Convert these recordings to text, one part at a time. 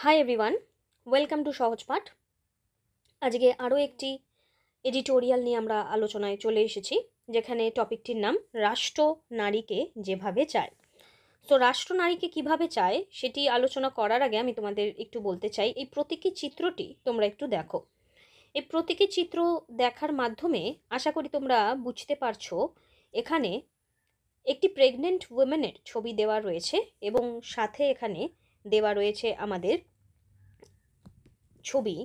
Hi everyone, welcome to সহজ পাঠ। আজকে আরও একটি এডিটোরিয়াল নিয়ে আমরা আলোচনায় চলে এসেছি, যেখানে টপিকটির নাম রাষ্ট্র নারীকে যেভাবে চায়। তো রাষ্ট্র নারীকে কিভাবে চায় সেটি আলোচনা করার আগে আমি তোমাদের একটু বলতে চাই, এই প্রতীকী চিত্রটি তোমরা একটু দেখো। এই প্রতীকী চিত্র দেখার মাধ্যমে আশা করি তোমরা বুঝতে পারছো এখানে একটি প্রেগনেন্ট উইমেনের ছবি দেওয়া রয়েছে এবং সাথে এখানে দেওয়া রয়েছে আমাদের ছবি,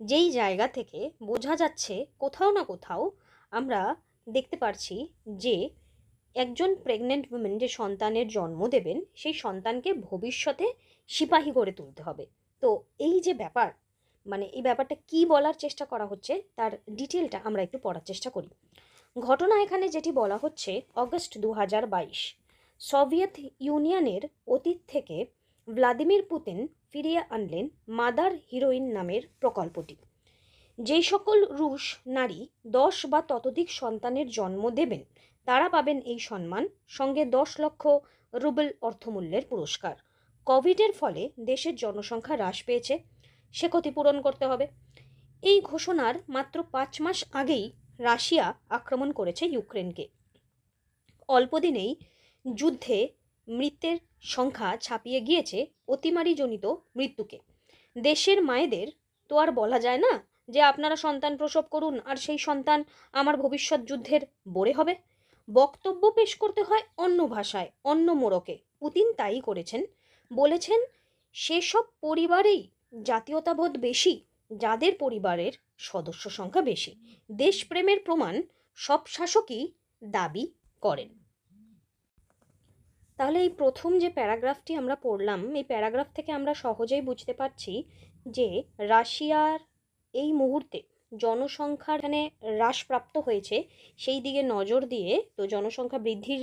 যেই জায়গা থেকে বোঝা যাচ্ছে কোথাও না কোথাও আমরা দেখতে পারছি যে একজন প্রেগনেন্ট উইমেন যে সন্তানের জন্ম দেবেন সেই সন্তানকে ভবিষ্যতে সিপাহী করে তুলতে হবে। তো এই যে ব্যাপার, মানে এই ব্যাপারটা কি বলার চেষ্টা করা হচ্ছে তার ডিটেলটা আমরা একটু পড়ার চেষ্টা করি। ঘটনা এখানে যেটি বলা হচ্ছে, অগস্ট 2022 সোভিয়েত ইউনিয়নের অতীত থেকে ভ্লাদিমির পুতিন ফিরিয়ে আনলেন মাদার হিরোইন নামের প্রকল্পটি। যেই সকল রুশ নারী 10 বা ততোধিক সন্তানের জন্ম দেবেন তারা পাবেন এই সম্মান, সঙ্গে 10 লক্ষ রুবেল অর্থমূল্যের পুরস্কার। কোভিডের ফলে দেশের জনসংখ্যা হ্রাস পেয়েছে, সে ক্ষতিপূরণ করতে হবে। এই ঘোষণার মাত্র 5 মাস আগেই রাশিয়া আক্রমণ করেছে ইউক্রেনকে। অল্পদিনেই যুদ্ধে মৃতের সংখ্যা ছাপিয়ে গিয়েছে অতিমারিজনিত মৃত্যুকে। দেশের মায়েদের তো আর বলা যায় না যে আপনারা সন্তান প্রসব করুন আর সেই সন্তান আমার ভবিষ্যৎ যুদ্ধের বরে হবে। বক্তব্য পেশ করতে হয় অন্য ভাষায়, অন্য মোড়কে। পুতিন তাই করেছেন। বলেছেন সেসব পরিবারেই জাতীয়তাবোধ বেশি যাদের পরিবারের সদস্য সংখ্যা বেশি। দেশপ্রেমের প্রমাণ সব শাসকই দাবি করেন। তাহলে এই প্রথম যে প্যারাগ্রাফটি আমরা পড়লাম, এই প্যারাগ্রাফ থেকে আমরা সহজেই বুঝতে পারছি যে রাশিয়ার এই মুহূর্তে জনসংখ্যার এখানে হ্রাসপ্রাপ্ত হয়েছে, সেই দিকে নজর দিয়ে তো জনসংখ্যা বৃদ্ধির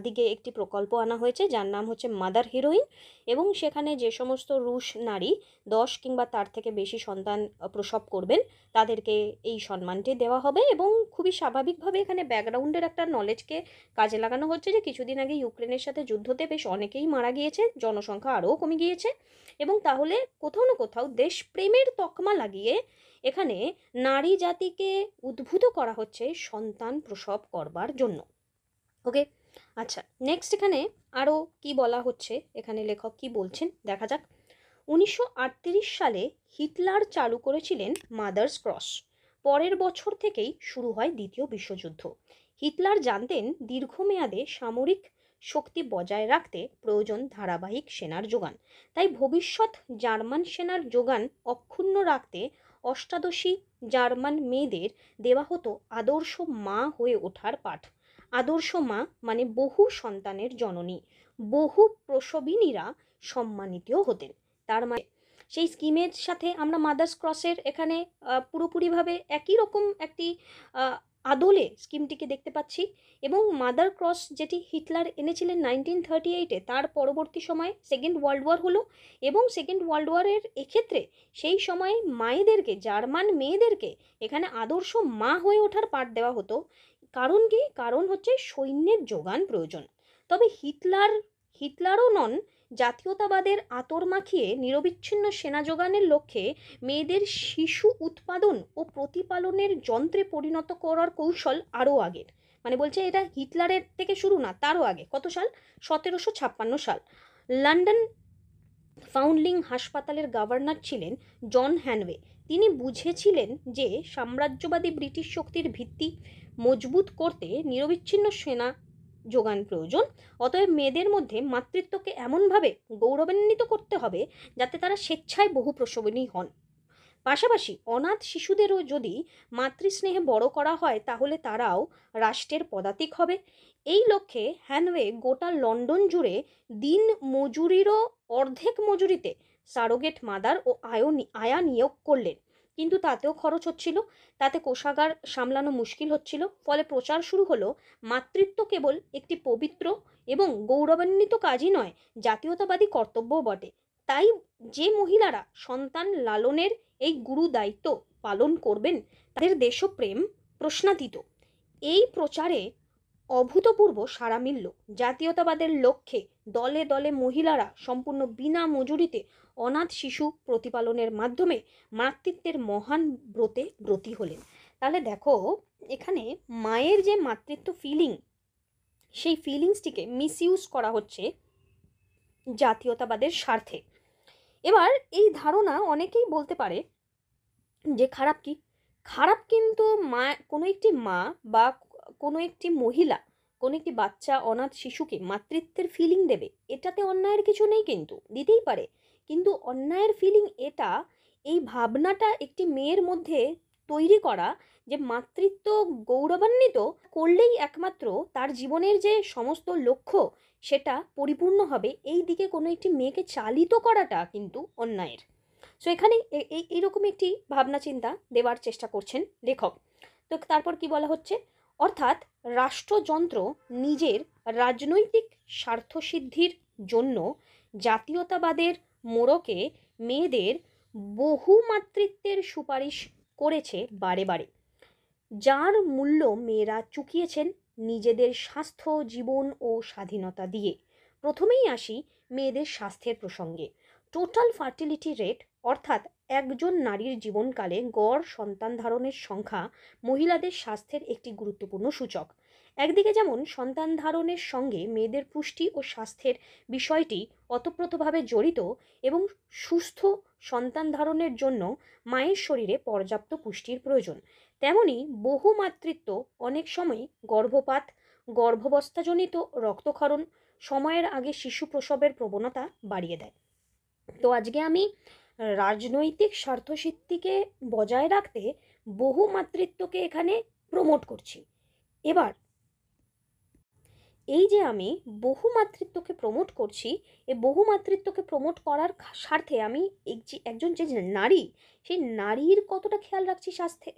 দিকে একটি প্রকল্প আনা হয়েছে যার নাম হচ্ছে মাদার হিরোইন। এবং সেখানে যে সমস্ত রুশ নারী 10 কিংবা তার থেকে বেশি সন্তান প্রসব করবেন তাদেরকে এই সম্মানটি দেওয়া হবে। এবং খুবই স্বাভাবিকভাবে এখানে ব্যাকগ্রাউন্ডের একটা নলেজকে কাজে লাগানো হচ্ছে যে কিছুদিন আগে ইউক্রেনের সাথে যুদ্ধতে বেশ অনেকেই মারা গিয়েছে, জনসংখ্যা আরও কমে গিয়েছে। এবং তাহলে কোথাও না কোথাও দেশপ্রেমের তকমা লাগিয়ে এখানে নারী জাতিকে উদ্বুদ্ধ করা হচ্ছে সন্তান প্রসব করবার জন্য। ওকে, আচ্ছা, নেক্সট এখানে আরও কি বলা হচ্ছে, এখানে লেখক কি বলছেন দেখা যাক। 1938 সালে হিটলার চালু করেছিলেন মাদার্স ক্রস। পরের বছর থেকেই শুরু হয় দ্বিতীয় বিশ্বযুদ্ধ। হিটলার জানতেন দীর্ঘমেয়াদে সামরিক শক্তি বজায় রাখতে প্রয়োজন ধারাবাহিক সেনার যোগান। তাই ভবিষ্যৎ জার্মান সেনার যোগান অক্ষুণ্ণ রাখতে অষ্টাদশী জার্মান মেয়েদের দেওয়া হতো আদর্শ মা হয়ে ওঠার পাঠ। আদর্শ মা মানে বহু সন্তানের জননী, বহু প্রসবিনীরা সম্মানিত হতেন। তার মানে সেই স্কিমের সাথে আমরা মাদার্স ক্রসের এখানে পুরোপুরিভাবে একই রকম একটি আদলে স্কিমটিকে দেখতে পাচ্ছি। এবং মাদার ক্রস যেটি হিটলার এনেছিলেন 1938-এ, তার পরবর্তী সময়ে সেকেন্ড ওয়ার্ল্ড ওয়ার হলো এবং সেকেন্ড ওয়ার্ল্ড ওয়ারের এক্ষেত্রে সেই সময়ে মায়েদেরকে, জার্মান মেয়েদেরকে এখানে আদর্শ মা হয়ে ওঠার পাঠ দেওয়া হতো। কারণ কি? কারণ হচ্ছে সৈন্যের যোগান প্রয়োজন। তবে হিটলারও নন জাতীয়তাবাদের আতর মাখিয়ে নিরবিচ্ছিন্ন সেনা যোগানের লক্ষ্যে মেয়েদের শিশু উৎপাদন ও প্রতিপালনের যন্ত্রে পরিণত করার কৌশল আরও আগের। মানে বলছে এটা হিটলারের থেকে শুরু না, তারও আগে। কত সাল? 1756 সাল। লন্ডন ফাউন্ডলিং হাসপাতালের গভর্নর ছিলেন জন হ্যানওয়ে। তিনি বুঝেছিলেন যে সাম্রাজ্যবাদী ব্রিটিশ শক্তির ভিত্তি মজবুত করতে নিরবিচ্ছিন্ন সেনা যোগান প্রয়োজন। অতএব মেয়েদের মধ্যে মাতৃত্বকে এমনভাবে গৌরবান্বিত করতে হবে যাতে তারা স্বেচ্ছায় বহু প্রসবিনী হন। পাশাপাশি অনাথ শিশুদেরও যদি মাতৃস্নেহে বড় করা হয় তাহলে তারাও রাষ্ট্রের পদাতিক হবে। এই লক্ষ্যে হ্যানওয়ে গোটা লন্ডন জুড়ে দিন মজুরিরও অর্ধেক মজুরিতে সারোগেট মাদার ও আয়া নিয়োগ করলেন। কিন্তু তাতেও খরচ হচ্ছিল, তাতে কোষাগার সামলানো মুশকিল হচ্ছিল। ফলে প্রচার শুরু হলো মাতৃত্ব কেবল একটি পবিত্র এবং গৌরবান্বিত কাজই নয়, জাতীয়তাবাদী কর্তব্যও বটে। তাই যে মহিলারা সন্তান লালনের এই গুরু দায়িত্ব পালন করবেন তাদের দেশপ্রেম প্রশ্নাতীত। এই প্রচারে অভূতপূর্ব সাড়া মিলল। জাতীয়তাবাদের লক্ষ্যে দলে দলে মহিলারা সম্পূর্ণ বিনা মজুরিতে অনাথ শিশু প্রতিপালনের মাধ্যমে মাতৃত্বের মহান ব্রতে ব্রতী হলেন। তাহলে দেখো এখানে মায়ের যে মাতৃত্ব ফিলিং, সেই ফিলিংসটিকে মিসইউজ করা হচ্ছে জাতীয়তাবাদের স্বার্থে। এবার এই ধারণা অনেকেই বলতে পারে যে খারাপ কি? খারাপ কিন্তু কোনো একটি মা বা কোনো একটি মহিলা কোনো একটি বাচ্চা অনাথ শিশুকে মাতৃত্বের ফিলিং দেবে, এটাতে অন্যায়ের কিছু নেই, কিন্তু দিতেই পারে। কিন্তু অন্যায়ের ফিলিং এটা, এই ভাবনাটা একটি মেয়ের মধ্যে তৈরি করা যে মাতৃত্ব গৌরবান্বিত করলেই একমাত্র তার জীবনের যে সমস্ত লক্ষ্য সেটা পরিপূর্ণ হবে, এই দিকে কোনো একটি মেয়েকে চালিত করাটা কিন্তু অন্যায়ের। সো এখানে এইরকম একটি ভাবনা চিন্তা দেওয়ার চেষ্টা করছেন লেখক। তো তারপর কি বলা হচ্ছে, অর্থাৎ রাষ্ট্রযন্ত্র নিজের রাজনৈতিক স্বার্থসিদ্ধির জন্য জাতীয়তাবাদের মোড়কে মেয়েদের বহুমাতৃত্বের সুপারিশ করেছে বারে বারে, যার মূল্য মেয়েরা চুকিয়েছেন নিজেদের স্বাস্থ্য, জীবন ও স্বাধীনতা দিয়ে। প্রথমেই আসি মেয়েদের স্বাস্থ্যের প্রসঙ্গে। টোটাল ফার্টিলিটি রেট, অর্থাৎ একজন নারীর জীবনকালে গড় সন্তান ধারণের সংখ্যা মহিলাদের স্বাস্থ্যের একটি গুরুত্বপূর্ণ সূচক। একদিকে যেমন সন্তান ধারণের সঙ্গে মেয়েদের পুষ্টি ও স্বাস্থ্যের বিষয়টি ওতপ্রোতভাবে জড়িত এবং সুস্থ সন্তান ধারণের জন্য মায়ের শরীরে পর্যাপ্ত পুষ্টির প্রয়োজন, তেমনি বহুমাতৃত্ব অনেক সময় গর্ভপাত, গর্ভাবস্থাজনিত রক্তক্ষরণ, সময়ের আগে শিশু প্রসবের প্রবণতা বাড়িয়ে দেয়। তো আজকে আমি রাজনৈতিক স্বার্থসিদ্ধিকে বজায় রাখতে বহুমাতৃত্বকে এখানে প্রমোট করছি। এবার এই যে আমি বহুমাতৃত্বকে প্রমোট করছি, এই বহুমাতৃত্বকে প্রমোট করার স্বার্থে আমি একজন যে নারী, সেই নারীর কতটা খেয়াল রাখছি স্বাস্থ্যে,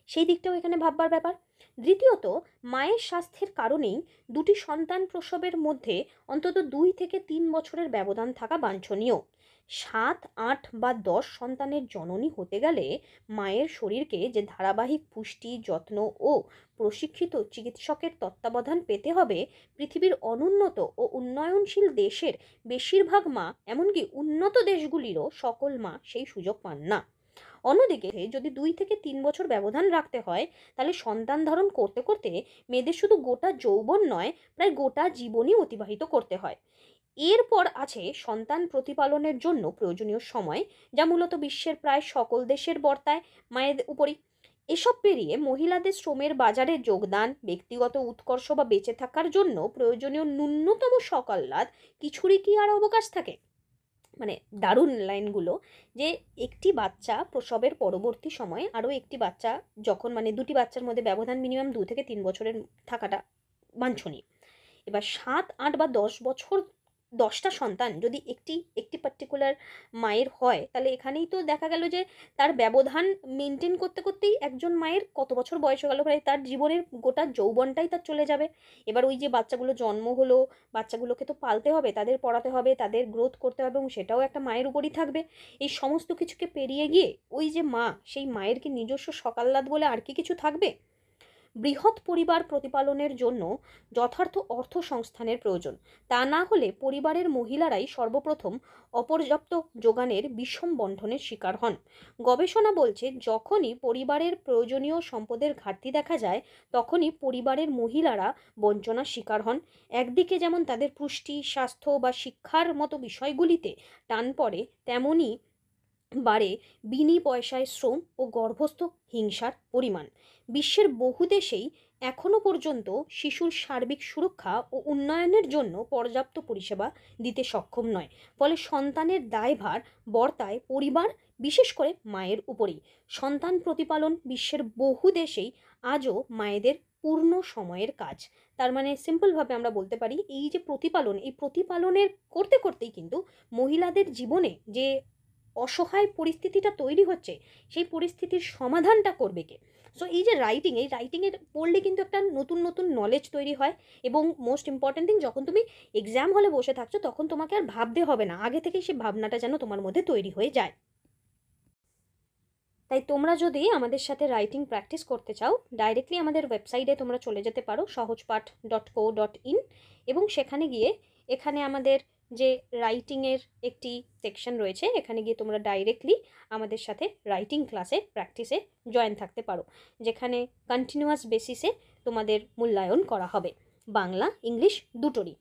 সেই দিকটাও এখানে ভাববার ব্যাপার। দ্বিতীয়ত, মায়ের স্বাস্থ্যের কারণেই দুটি সন্তান প্রসবের মধ্যে অন্তত 2 থেকে 3 বছরের ব্যবধান থাকা বাঞ্ছনীয়। 7, 8 বা 10 সন্তানের জননী হতে গেলে মায়ের শরীরকে যে ধারাবাহিক পুষ্টি, যত্ন ও প্রশিক্ষিত চিকিৎসকের তত্ত্বাবধান পেতে হবে, পৃথিবীর অনুন্নত ও উন্নয়নশীল দেশের বেশিরভাগ মা, এমনকি উন্নত দেশগুলিরও সকল মা সেই সুযোগ পান না। অন্যদিকে যদি 2 থেকে 3 বছর ব্যবধান রাখতে হয়, তাহলে সন্তান ধারণ করতে করতে মেয়েদের শুধু গোটা যৌবন নয়, প্রায় গোটা জীবনই অতিবাহিত করতে হয়। এরপর আছে সন্তান প্রতিপালনের জন্য প্রয়োজনীয় সময়, যা মূলত বিশ্বের প্রায় সকল দেশের বর্তায় মায়ের উপরই। এসব পেরিয়ে মহিলাদের শ্রমের বাজারে যোগদান, ব্যক্তিগত উৎকর্ষ বা বেঁচে থাকার জন্য প্রয়োজনীয় ন্যূনতম সকাল্লাদ কিছুরই কি আর অবকাশ থাকে? মানে দারুণ লাইনগুলো, যে একটি বাচ্চা প্রসবের পরবর্তী সময়ে আরও একটি বাচ্চা যখন, মানে দুটি বাচ্চার মধ্যে ব্যবধান মিনিমাম 2 থেকে 3 বছরের থাকাটা বাঞ্ছনীয়। এবার 7, 8 বা 10 বছর, 10টা সন্তান যদি একটি পার্টিকুলার মায়ের হয়, তাহলে এখানেই তো দেখা গেল যে তার ব্যবধান মেনটেন করতে করতেই একজন মায়ের কত বছর বয়স হয়ে গেল, প্রায় তার জীবনের গোটা যৌবনটাই তার চলে যাবে। এবার ওই যে বাচ্চাগুলো জন্ম হলো, বাচ্চাগুলোকে তো পালতে হবে, তাদের পড়াতে হবে, তাদের গ্রোথ করতে হবে, এবং সেটাও একটা মায়ের উপরই থাকবে। এই সমস্ত কিছুকে পেরিয়ে গিয়ে ওই যে মা, সেই মায়ের কি নিজস্ব সকাল্লাদ বলে আর কি কিছু থাকবে? বৃহৎ পরিবার প্রতিপালনের জন্য যথার্থ অর্থ সংস্থানের প্রয়োজন। তা না হলে পরিবারের মহিলারাই সর্বপ্রথম অপর্যাপ্ত যোগানের বিষম বণ্টনের শিকার হন। গবেষণা বলছে, যখনই পরিবারের প্রয়োজনীয় সম্পদের ঘাটতি দেখা যায়, তখনই পরিবারের মহিলারা বঞ্চনার শিকার হন। একদিকে যেমন তাদের পুষ্টি, স্বাস্থ্য বা শিক্ষার মতো বিষয়গুলিতে টান পড়ে, তেমনি বাড়ে বিনি পয়সায় শ্রম ও গর্ভস্থ হিংসার পরিমাণ। বিশ্বের বহু দেশেই এখনও পর্যন্ত শিশুর সার্বিক সুরক্ষা ও উন্নয়নের জন্য পর্যাপ্ত পরিষেবা দিতে সক্ষম নয়। ফলে সন্তানের দায়ভার বর্তায় পরিবার, বিশেষ করে মায়ের উপরেই। সন্তান প্রতিপালন বিশ্বের বহু দেশেই আজও মায়েদের পূর্ণ সময়ের কাজ। তার মানে সিম্পলভাবে আমরা বলতে পারি, এই যে প্রতিপালন, এই প্রতিপালনের করতে করতেই কিন্তু মহিলাদের জীবনে যে অসহায় পরিস্থিতিটা তৈরি হচ্ছে, সেই পরিস্থিতির সমাধানটা করবে কে? সো এই যে এই রাইটিংয়ের পড়লে কিন্তু একটা নতুন নতুন নলেজ তৈরি হয়। এবং মোস্ট ইম্পর্ট্যান্ট থিং, যখন তুমি এক্সাম হলে বসে থাকছো, তখন তোমাকে আর ভাবতে হবে না, আগে থেকেই সেই ভাবনাটা যেন তোমার মধ্যে তৈরি হয়ে যায়। তাই তোমরা যদি আমাদের সাথে রাইটিং প্র্যাকটিস করতে চাও, ডাইরেক্টলি আমাদের ওয়েবসাইটে তোমরা চলে যেতে পারো, সহজপাঠ.co.in, এবং সেখানে গিয়ে এখানে আমাদের যে রাইটিংয়ের একটি সেকশন রয়েছে, এখানে গিয়ে তোমরা ডাইরেক্টলি আমাদের সাথে রাইটিং ক্লাসে প্র্যাকটিসে জয়েন থাকতে পারো, যেখানে কন্টিনিউয়াস বেসিসে তোমাদের মূল্যায়ন করা হবে, বাংলা ইংলিশ দুটোরই।